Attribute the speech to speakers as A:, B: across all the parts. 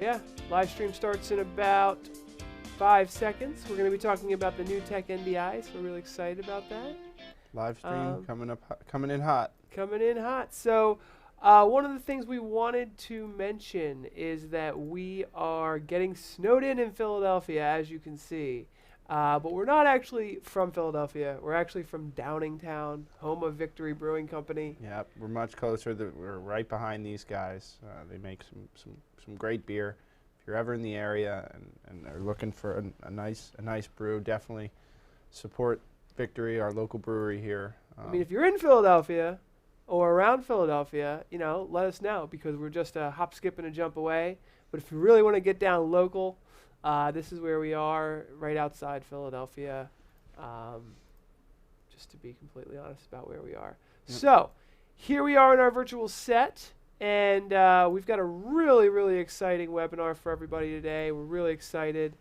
A: Yeah, live stream starts in about 5 seconds. We're going to be talking about the NewTek NDI, so we're really excited about that.
B: Live stream coming in hot.
A: Coming in hot. So one of the things we wanted to mention is that we are getting snowed in Philadelphia, as you can see. But we're not actually from Philadelphia. We're actually from Downingtown, home of Victory Brewing Company.
B: Yep, we're much closer. We're right behind these guys. They make some great beer. If you're ever in the area and are looking for a nice brew, definitely support Victory, our local brewery here.
A: I mean, if you're in Philadelphia or around Philadelphia, you know, let us know because we're just a hop, skip, and a jump away. But if you really want to get down local, this is where we are, right outside Philadelphia, just to be completely honest about where we are. Yep. So here we are in our virtual set, and we've got a really, really exciting webinar for everybody today. We're really excited.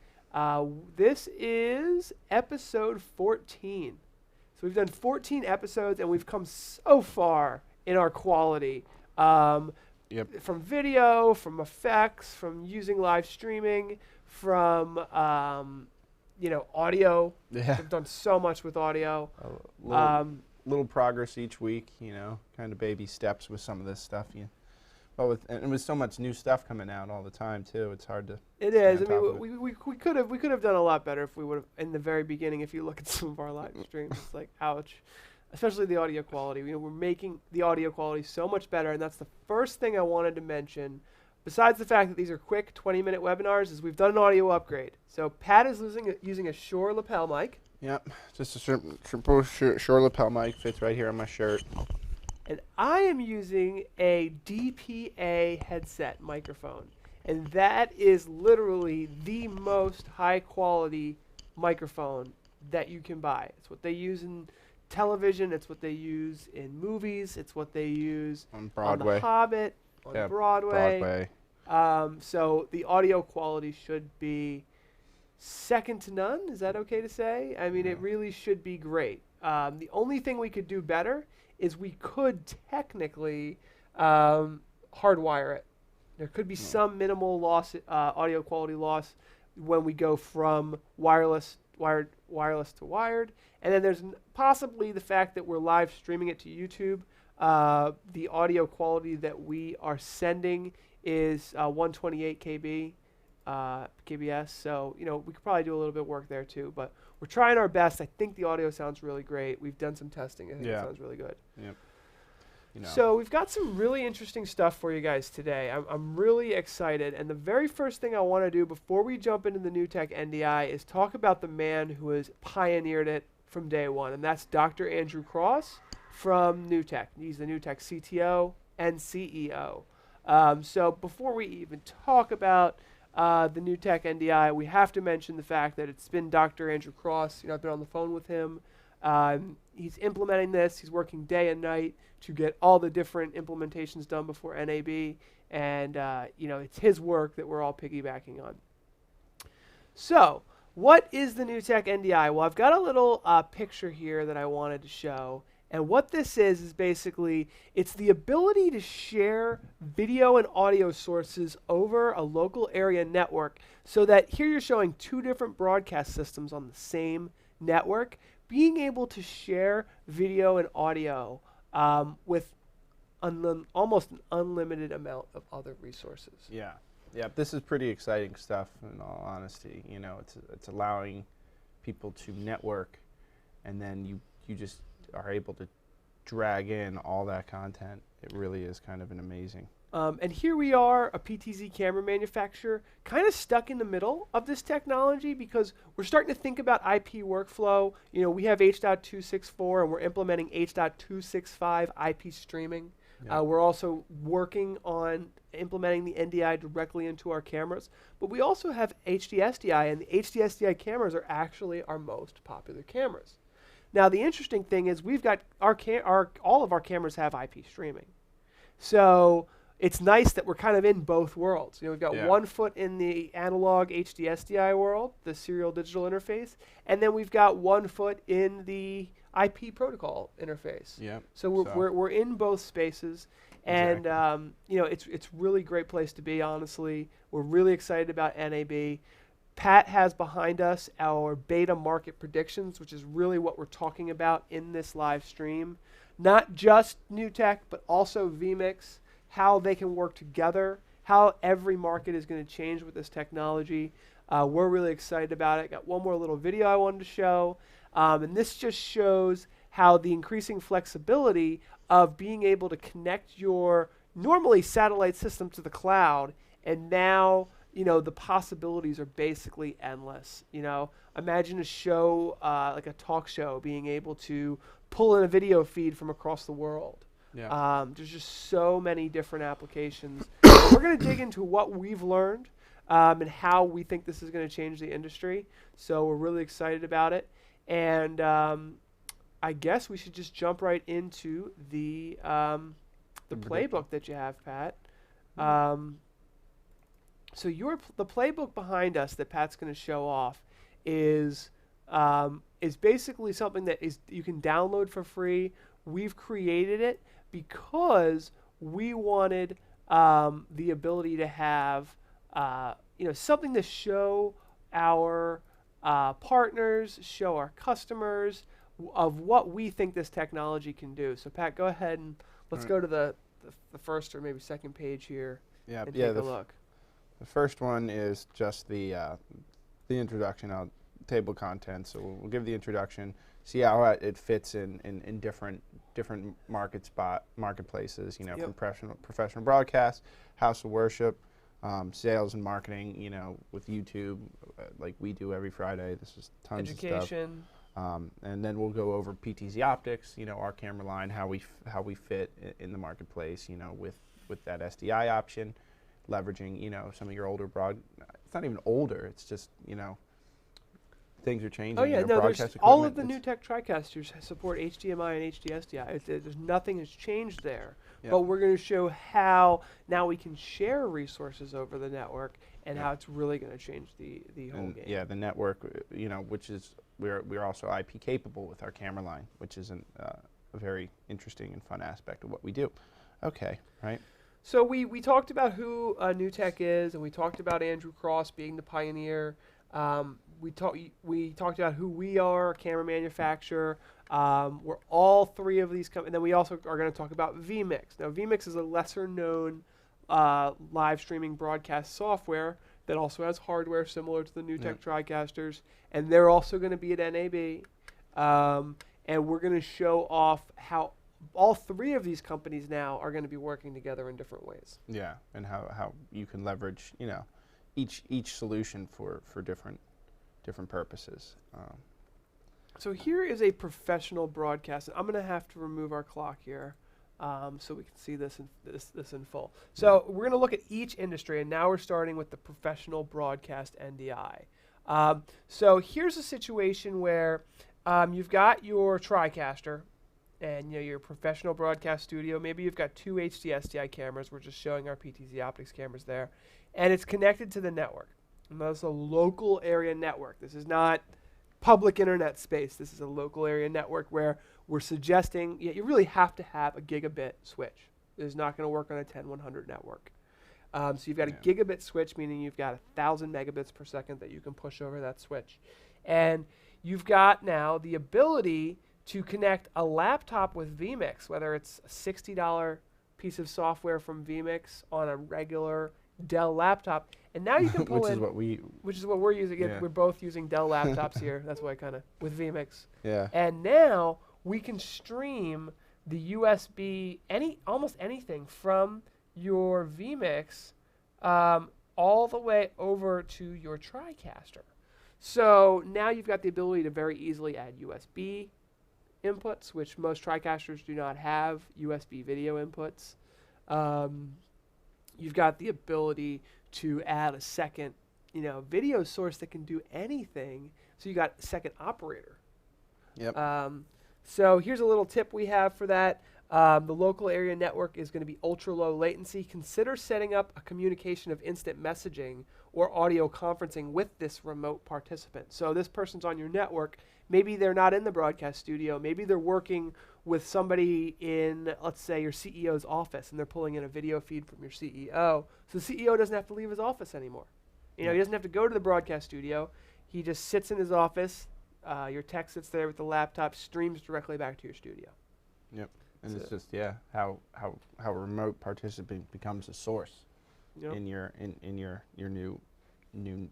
A: This is episode 14. So we've done 14 episodes, and we've come so far in our quality. From video, from effects, from using live streaming, from audio.
B: Yeah.
A: We've done so much with audio.
B: Little progress each week, kind of baby steps with some of this stuff. And with so much new stuff coming out all the time too, it's hard to.
A: It is. I mean, we could have done a lot better if we would have in the very beginning. If you look at some of our live streams, it's like ouch. Especially the audio quality. We're making the audio quality so much better, and that's the first thing I wanted to mention. Besides the fact that these are quick 20-minute webinars, is we've done an audio upgrade. So Pat is using a Shure lapel mic.
B: Yep, just a simple Shure lapel mic, fits right here on my shirt.
A: And I am using a DPA headset microphone. And that is literally the most high-quality microphone that you can buy. It's what they use in television. It's what they use in movies. It's what they use
B: on Broadway.
A: On The Hobbit, on Broadway. So the audio quality should be second to none. Is that okay to say? I mean, it really should be great. The only thing we could do better is we could technically hardwire it. There could be some minimal loss, audio quality loss when we go from wireless to wired. And then there's possibly the fact that we're live streaming it to YouTube. The audio quality that we are sending is 128 kbs. So, we could probably do a little bit of work there too. But we're trying our best. I think the audio sounds really great. We've done some testing. I think it sounds really good.
B: Yep.
A: So we've got some really interesting stuff for you guys today. I'm really excited. And the very first thing I want to do before we jump into the NewTek NDI is talk about the man who has pioneered it from day one. And that's Dr. Andrew Cross from NewTek. He's the NewTek CTO and CEO. So before we even talk about the NewTek NDI, we have to mention the fact that it's been Dr. Andrew Cross. I've been on the phone with him. He's implementing this. He's working day and night to get all the different implementations done before NAB. And, it's his work that we're all piggybacking on. So what is the NewTek NDI? Well, I've got a little picture here that I wanted to show. And what this is basically, it's the ability to share video and audio sources over a local area network so that here you're showing two different broadcast systems on the same network, being able to share video and audio with almost an unlimited amount of other resources.
B: Yeah. This is pretty exciting stuff, in all honesty. It's allowing people to network, and then you just are able to drag in all that content. It really is kind of an amazing.
A: And here we are, a PTZ camera manufacturer, kind of stuck in the middle of this technology because we're starting to think about IP workflow. We have H.264 and we're implementing H.265 IP streaming. Yep. We're also working on implementing the NDI directly into our cameras. But we also have HDSDI, and the HDSDI cameras are actually our most popular cameras. Now, the interesting thing is we've got all of our cameras have IP streaming. So it's nice that we're kind of in both worlds. We've got 1 foot in the analog HDSDI world, the serial digital interface, and then we've got 1 foot in the IP protocol interface.
B: Yeah.
A: So we're in both spaces, and
B: Exactly.
A: you know, it's really great place to be. Honestly, we're really excited about NAB. Pat has behind us our beta market predictions, which is really what we're talking about in this live stream. Not just NewTek, but also vMix, how they can work together, how every market is going to change with this technology. We're really excited about it. Got one more little video I wanted to show. And this just shows how the increasing flexibility of being able to connect your normally satellite system to the cloud, and now, you know, the possibilities are basically endless. You know, imagine a show like a talk show being able to pull in a video feed from across the world.
B: Yeah.
A: There's just so many different applications. We're going to dig into what we've learned and how we think this is going to change the industry. So we're really excited about it. And I guess we should just jump right into the playbook that you have, Pat. So the playbook behind us that Pat's going to show off is basically something that you can download for free. We've created it because we wanted the ability to have you know, something to show our partners, show our customers of what we think this technology can do. So Pat, go ahead and let's go to the first or maybe second page here and take a look.
B: The first one is just the introduction of table content. So we'll give the introduction, see how it fits in different marketplaces. You know, from professional broadcast, house of worship, sales and marketing. You know, with YouTube, like we do every Friday. This is tons of stuff.
A: Education.
B: And then we'll go over PTZOptics. You know, our camera line, how we fit in the marketplace. You know, with that SDI option, leveraging, you know, some of your older it's not even older, it's just, you know, things are changing.
A: Oh yeah,
B: you know,
A: no, all of the NewTek TriCasters support HDMI and HDSDI. There's nothing has changed there. Yep. But we're going to show how now we can share resources over the network and how it's really going to change the whole game.
B: Yeah, the network, you know, which is, we're also IP capable with our camera line, which is a very interesting and fun aspect of what we do. Okay, right?
A: So we talked about who NewTek is, and we talked about Andrew Cross being the pioneer. We talked about who we are, a camera manufacturer. We're all three of these and then we also are going to talk about vMix. Now, vMix is a lesser-known live streaming broadcast software that also has hardware similar to the NewTek TriCasters, and they're also going to be at NAB. And we're going to show off how all three of these companies now are going to be working together in different ways.
B: Yeah, and how you can leverage, you know, each solution for different purposes.
A: So here is a professional broadcast. I'm going to have to remove our clock here so we can see this in full. So we're going to look at each industry, and now we're starting with the professional broadcast NDI. So here's a situation where you've got your TriCaster, and you know, your professional broadcast studio. Maybe you've got two HDSDI cameras. We're just showing our PTZOptics cameras there. And it's connected to the network. And that's a local area network. This is not public internet space. This is a local area network where we're suggesting you really have to have a gigabit switch. It's not going to work on a 10-100 network. So you've got a gigabit switch, meaning you've got 1,000 megabits per second that you can push over that switch. And you've got now the ability to connect a laptop with vMix, whether it's a $60 piece of software from vMix on a regular Dell laptop, and now you can pull in, which is what we're using. Yeah. We're both using Dell laptops here. That's why with vMix.
B: Yeah.
A: And now we can stream the USB, almost anything from your vMix all the way over to your TriCaster. So now you've got the ability to very easily add USB inputs, which most TriCasters do not have USB video inputs. You've got the ability to add a second, video source that can do anything. So you got a second operator.
B: Yep.
A: So here's a little tip we have for that. The local area network is going to be ultra low latency. Consider setting up a communication of instant messaging or audio conferencing with this remote participant. So this person's on your network, maybe they're not in the broadcast studio. Maybe they're working with somebody in, let's say, your CEO's office, and they're pulling in a video feed from your CEO. So the CEO doesn't have to leave his office anymore. He doesn't have to go to the broadcast studio. He just sits in his office. Your tech sits there with the laptop, streams directly back to your studio.
B: Yep. And it's just how a remote participant becomes a source in your new
A: NewTek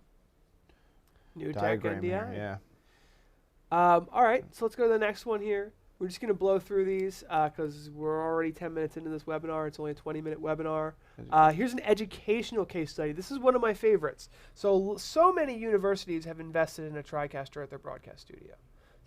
B: diagram
A: NDI.
B: here. Yeah.
A: All right, so let's go to the next one here. We're just going to blow through these because we're already 10 minutes into this webinar. It's only a 20-minute webinar. Here's an educational case study. This is one of my favorites. So many universities have invested in a TriCaster at their broadcast studio.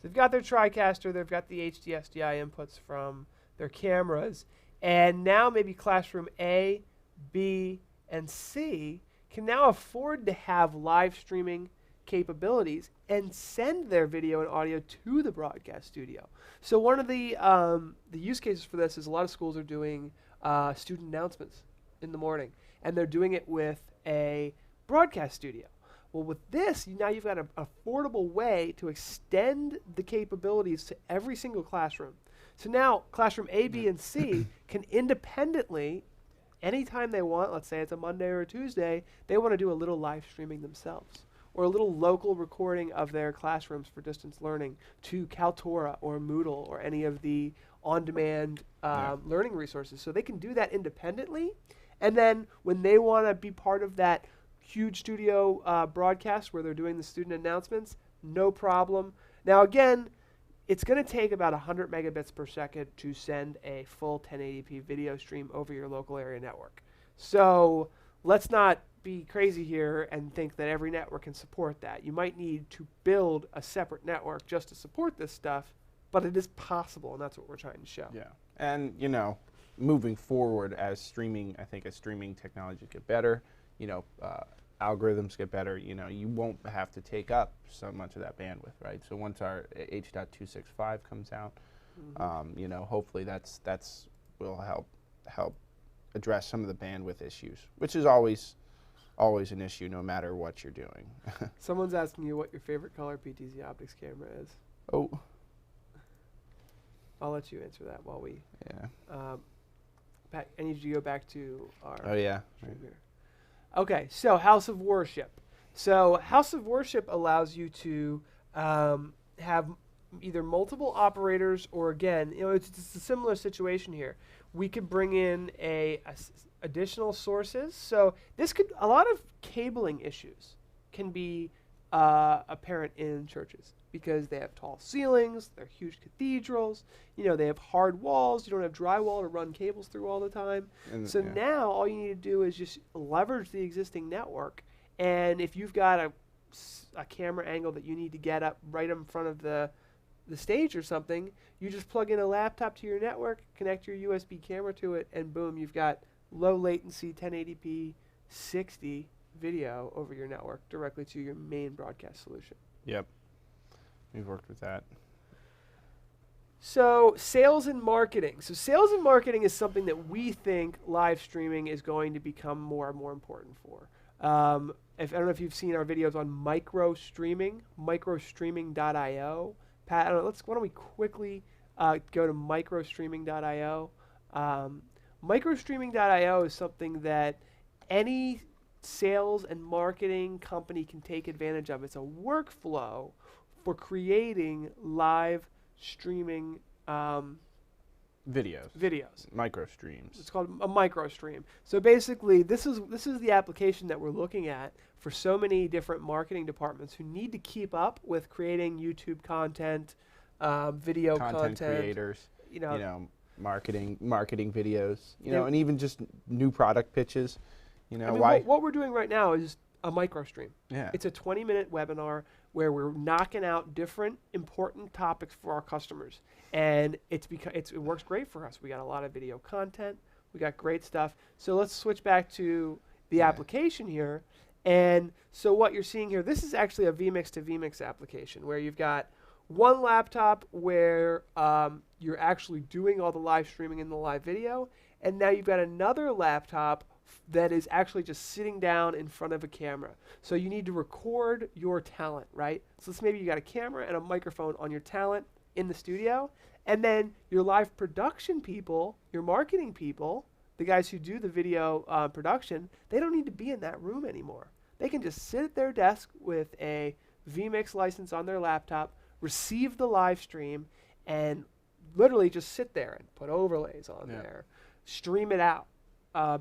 A: So they've got their TriCaster. They've got the HDSDI inputs from their cameras. And now maybe classroom A, B, and C can now afford to have live streaming capabilities and send their video and audio to the broadcast studio. So one of the use cases for this is a lot of schools are doing student announcements in the morning, and they're doing it with a broadcast studio. Well, with this, now you've got an affordable way to extend the capabilities to every single classroom. So now classroom A, B, and C can independently, anytime they want, let's say it's a Monday or a Tuesday, they want to do a little live streaming themselves, or a little local recording of their classrooms for distance learning to Kaltura or Moodle or any of the on-demand learning resources. So they can do that independently. And then when they want to be part of that huge studio broadcast where they're doing the student announcements, no problem. Now again, it's going to take about 100 megabits per second to send a full 1080p video stream over your local area network. So let's not be crazy here and think that every network can support that. You might need to build a separate network just to support this stuff, but it is possible, and that's what we're trying to show.
B: Yeah, and moving forward as streaming technologies get better, algorithms get better, you won't have to take up so much of that bandwidth, right? So once our H.265 comes out, hopefully that's will help address some of the bandwidth issues, which is always an issue no matter what you're doing.
A: Someone's asking you what your favorite color PTZOptics camera is.
B: Oh.
A: I'll let you answer that while we...
B: Yeah.
A: Pat, I need you to go back to our...
B: Oh, yeah.
A: Stream here. Okay, so House of Worship. So House of Worship allows you to have either multiple operators or, again, it's a similar situation here. We could bring in additional sources. So this could, a lot of cabling issues can be apparent in churches because they have tall ceilings, they're huge cathedrals, they have hard walls, you don't have drywall to run cables through all the time. And so now all you need to do is just leverage the existing network, and if you've got a camera angle that you need to get up right in front of the stage or something, you just plug in a laptop to your network, connect your USB camera to it, and boom, you've got low latency 1080p 60 video over your network directly to your main broadcast solution.
B: Yep. We've worked with that.
A: So sales and marketing. So sales and marketing is something that we think live streaming is going to become more and more important for. I don't know if you've seen our videos on micro streaming, microstreaming.io. Pat, why don't we quickly go to microstreaming.io. Microstreaming.io is something that any sales and marketing company can take advantage of. It's a workflow for creating live streaming videos.
B: Micro streams.
A: It's called a micro stream. So basically, this is the application that we're looking at for so many different marketing departments who need to keep up with creating YouTube content, video content
B: creators, marketing videos, and even just new product pitches.
A: What we're doing right now is a micro stream.
B: Yeah.
A: It's a 20-minute webinar where we're knocking out different important topics for our customers, and it works great for us. We got a lot of video content. We got great stuff. So let's switch back to the application here. And so what you're seeing here, this is actually a vMix to vMix application where you've got one laptop where you're actually doing all the live streaming and the live video, and now you've got another laptop that is actually just sitting down in front of a camera. So you need to record your talent, right? So let's maybe you got a camera and a microphone on your talent in the studio, and then your live production people, your marketing people, the guys who do the video production, they don't need to be in that room anymore. They can just sit at their desk with a vMix license on their laptop, receive the live stream, and literally just sit there and put overlays on there, stream it out,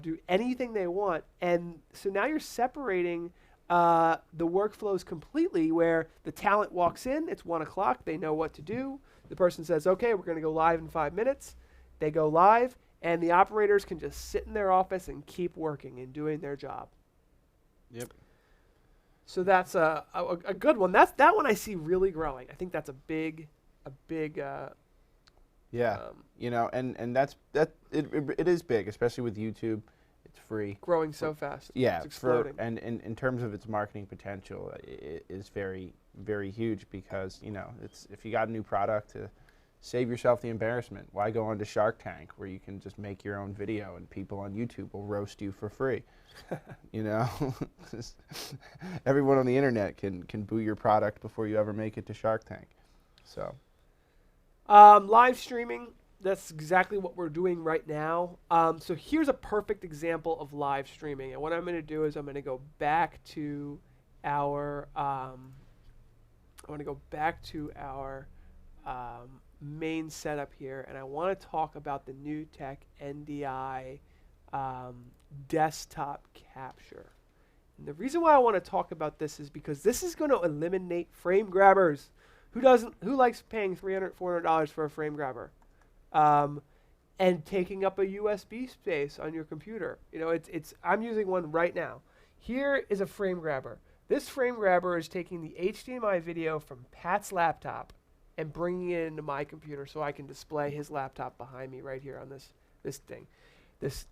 A: do anything they want. And so now you're separating the workflows completely, where the talent walks in, it's 1 o'clock, they know what to do. The person says, okay, we're going to go live in 5 minutes. They go live, and the operators can just sit in their office and keep working and doing their job.
B: Yep.
A: So that's a good one. That one I see really growing. I think that's a big
B: you know, and it is big, especially with YouTube. It's free.
A: Growing so fast.
B: Yeah,
A: it's exploding.
B: and in terms of its marketing potential, it is very, very huge, because, you know, it's, if you got a new product, to save yourself the embarrassment, why go on to Shark Tank, where you can just make your own video and people on YouTube will roast you for free? You know, everyone on the internet can boo your product before you ever make it to Shark Tank. So
A: live streaming, that's exactly what we're doing right now. So here's a perfect example of live streaming. And what I'm going to do is I'm going to go back to our main setup here, and I want to talk about the NewTek NDI desktop capture. And the reason why I want to talk about this is because this is going to eliminate frame grabbers. Who likes paying $300, $400 for a frame grabber? And taking up a USB space on your computer. You know, I'm using one right now. Here is a frame grabber. This frame grabber is taking the HDMI video from Pat's laptop and bringing it into my computer so I can display his laptop behind me right here on this thing, this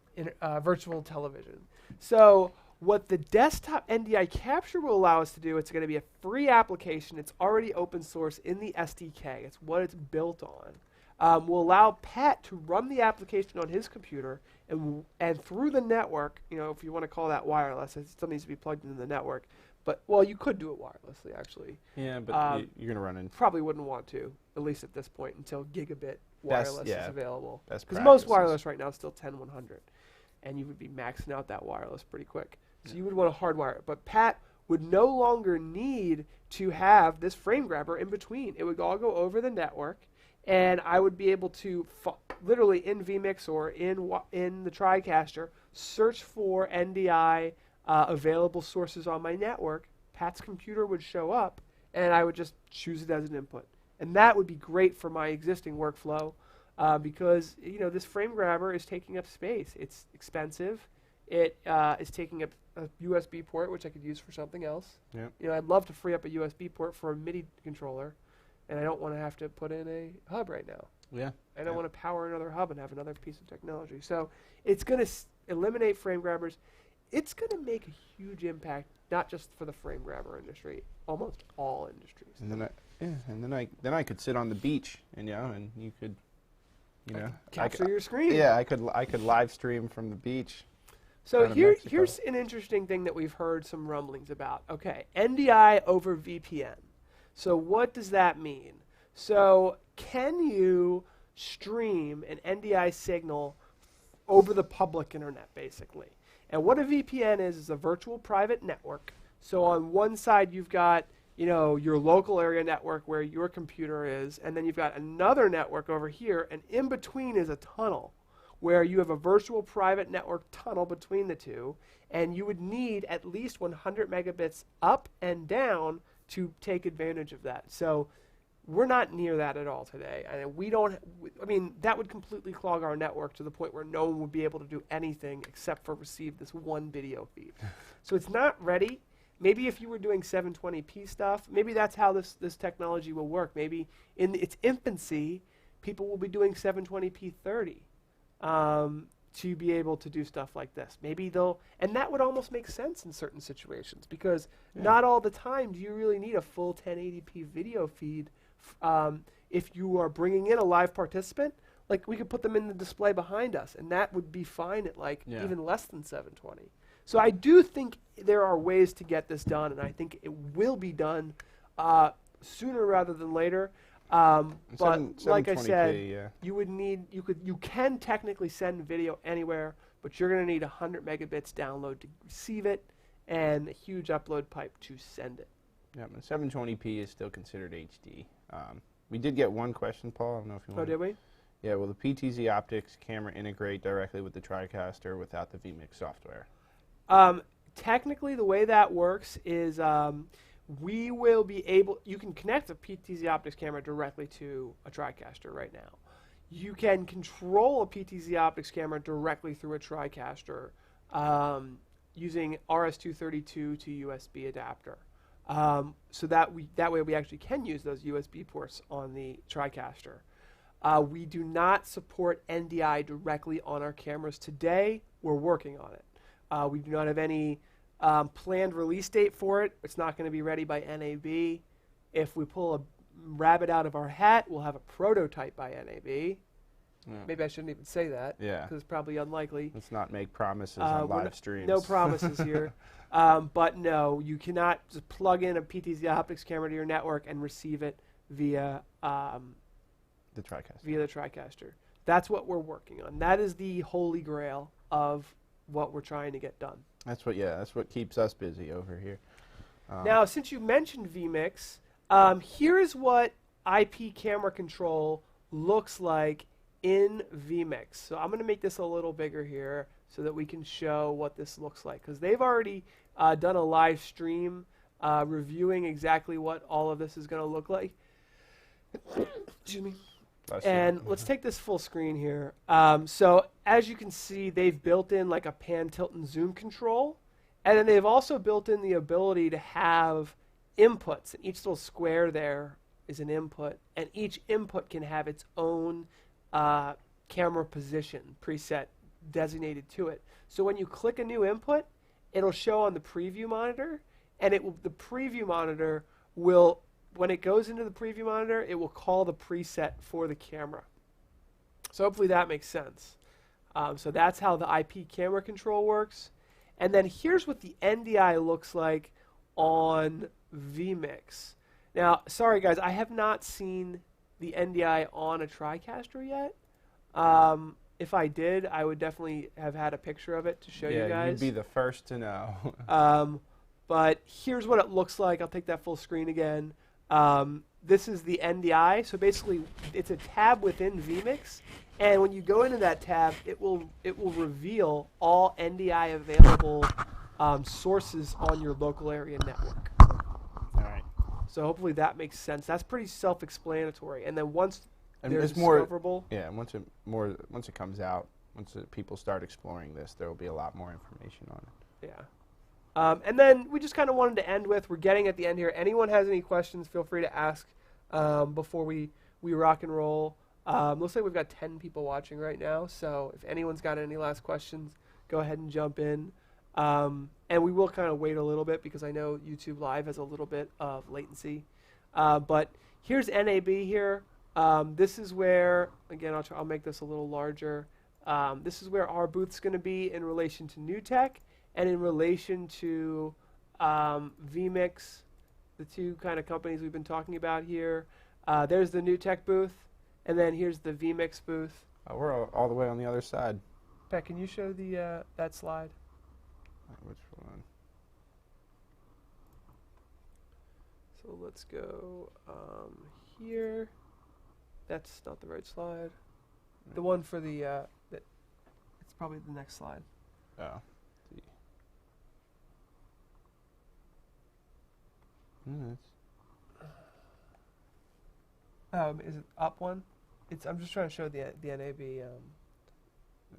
A: virtual television. So what the desktop NDI capture will allow us to do, it's going to be a free application. It's already open source in the SDK. It's what it's built on. Will allow Pat to run the application on his computer, and through the network, you know, if you want to call that wireless, it still needs to be plugged into the network. But, well, you could do it wirelessly, actually.
B: yeah, but you're going to run into
A: Probably wouldn't want to, at least at this point, until gigabit wireless is available.
B: Because
A: most wireless right now is still 10/100, and you would be maxing out that wireless pretty quick. So you would want to hardwire it. But Pat would no longer need to have this frame grabber in between. It would all go over the network, and I would be able to literally in vMix or in the TriCaster search for NDI available sources on my network. Pat's computer would show up, and I would just choose it as an input. And that would be great for my existing workflow because, you know, this frame grabber is taking up space. It's expensive. It is taking up a USB port, which I could use for something else.
B: Yep.
A: You know, I'd love to free up a USB port for a MIDI controller, and I don't want to have to put in a hub right now.
B: Yeah.
A: I don't want to power another hub and have another piece of technology. So it's going to eliminate frame grabbers. It's going to make a huge impact, not just for the frame grabber industry, almost all industries.
B: And then I could sit on the beach, and you could,
A: capture your screen.
B: Yeah, I could live stream from the beach.
A: So here's an interesting thing that we've heard some rumblings about. Okay, NDI over VPN. So what does that mean? So can you stream an NDI signal over the public internet, basically? And what a VPN is a virtual private network. So on one side you've got, you know, your local area network where your computer is, and then you've got another network over here, and in between is a tunnel where you have a virtual private network tunnel between the two, and you would need at least 100 megabits up and down to take advantage of that. So we're not near that at all today. And that would completely clog our network to the point where no one would be able to do anything except for receive this one video feed. So it's not ready. Maybe if you were doing 720p stuff, maybe that's how this technology will work. Maybe in its infancy, people will be doing 720p 30 to be able to do stuff like this. Maybe and that would almost make sense in certain situations, because not all the time do you really need a full 1080p video feed. If you are bringing in a live participant, like we could put them in the display behind us, and that would be fine at like even less than 720. So I do think there are ways to get this done, and I think it will be done sooner rather than later. But like I said, you can technically send video anywhere, but you're going to need 100 megabits download to receive it, and a huge upload pipe to send it.
B: Yeah, but 720p is still considered HD. We did get one question, Paul. I don't know if you want.
A: Oh, did we?
B: Yeah. Will the PTZOptics camera integrate directly with the TriCaster without the vMix software?
A: Technically, the way that works is we will be able. You can connect a PTZOptics camera directly to a TriCaster right now. You can control a PTZOptics camera directly through a TriCaster using RS-232 to USB adapter. So that way we actually can use those USB ports on the TriCaster. We do not support NDI directly on our cameras today. We're working on it. We do not have any planned release date for it. It's not going to be ready by NAB. If we pull a rabbit out of our hat, we'll have a prototype by NAB. Yeah. Maybe I shouldn't even say that.
B: Yeah.
A: Because it's probably unlikely.
B: Let's not make promises on live streams.
A: No promises here. But no, you cannot just plug in a PTZOptics camera to your network and receive it via
B: the TriCaster.
A: Via the TriCaster. That's what we're working on. That is the holy grail of what we're trying to get done.
B: That's what keeps us busy over here.
A: Now, since you mentioned vMix, here's what IP camera control looks like in vMix. So I'm going to make this a little bigger here so that we can show what this looks like, because they've already done a live stream reviewing exactly what all of this is going to look like. Excuse me. And let's take this full screen here. So as you can see, they've built in like a pan, tilt, and zoom control. And then they've also built in the ability to have inputs. And each little square there is an input. And each input can have its own camera position preset designated to it. So when you click a new input, it'll show on the preview monitor. And the preview monitor will, when it goes into the preview monitor, it will call the preset for the camera. So hopefully that makes sense. So that's how the IP camera control works. And then here's what the NDI looks like on vMix. Now, sorry guys, I have not seen the NDI on a TriCaster yet. If I did, I would definitely have had a picture of it to show you guys.
B: Yeah, you'd be the first to know.
A: But here's what it looks like. I'll take that full screen again. This is the NDI. So basically, it's a tab within vMix, and when you go into that tab, it will reveal all NDI available sources on your local area network.
B: All right.
A: So hopefully that makes sense. That's pretty self-explanatory. And then once
B: there's
A: discoverable,
B: once it comes out, once people start exploring this, there will be a lot more information on it.
A: Yeah. And then we just kind of wanted to end with, we're getting at the end here. Anyone has any questions, feel free to ask before we rock and roll. Looks like we've got 10 people watching right now, so if anyone's got any last questions, go ahead and jump in. And we will kind of wait a little bit because I know YouTube Live has a little bit of latency. But here's NAB here. This is where, again, I'll make this a little larger. This is where our booth's going to be in relation to NewTek. And in relation to vMix, the two kind of companies we've been talking about here, there's the NewTek booth, and then here's the vMix booth.
B: We're all the way on the other side.
A: Pat, can you show the that slide?
B: Which one?
A: So let's go here. That's not the right slide. The one for the it's probably the next slide.
B: Oh.
A: Is it up one? I'm just trying to show the NAB.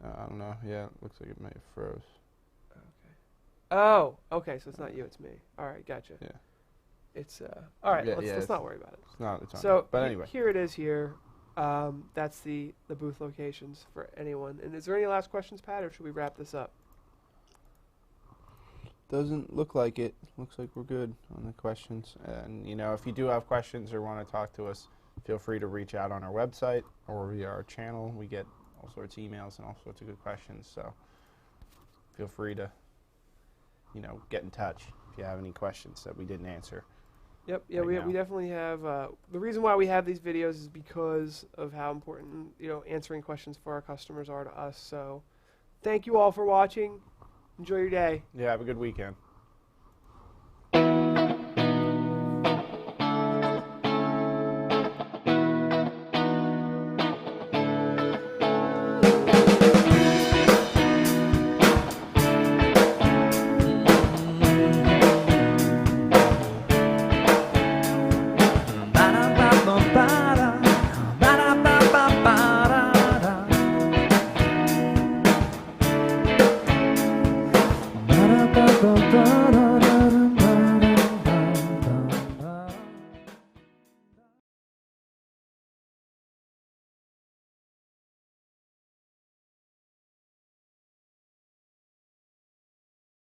B: I don't know. Yeah, it looks like it might have froze.
A: Okay. Oh, okay. So it's not you, it's me. All right, gotcha.
B: Yeah.
A: It's all right. Let's not worry about it.
B: It's not. It's on.
A: So,
B: but anyway,
A: here it is. Here, that's the booth locations for anyone. And is there any last questions, Pat, or should we wrap this up?
B: Doesn't look like it. Looks like we're good on the questions. And if you do have questions or want to talk to us, feel free to reach out on our website or via our channel. We get all sorts of emails and all sorts of good questions. So feel free to, get in touch if you have any questions that we didn't answer.
A: Yep. Yeah, we definitely have. The reason why we have these videos is because of how important, answering questions for our customers are to us. So thank you all for watching. Enjoy your day.
B: Yeah, have a good weekend.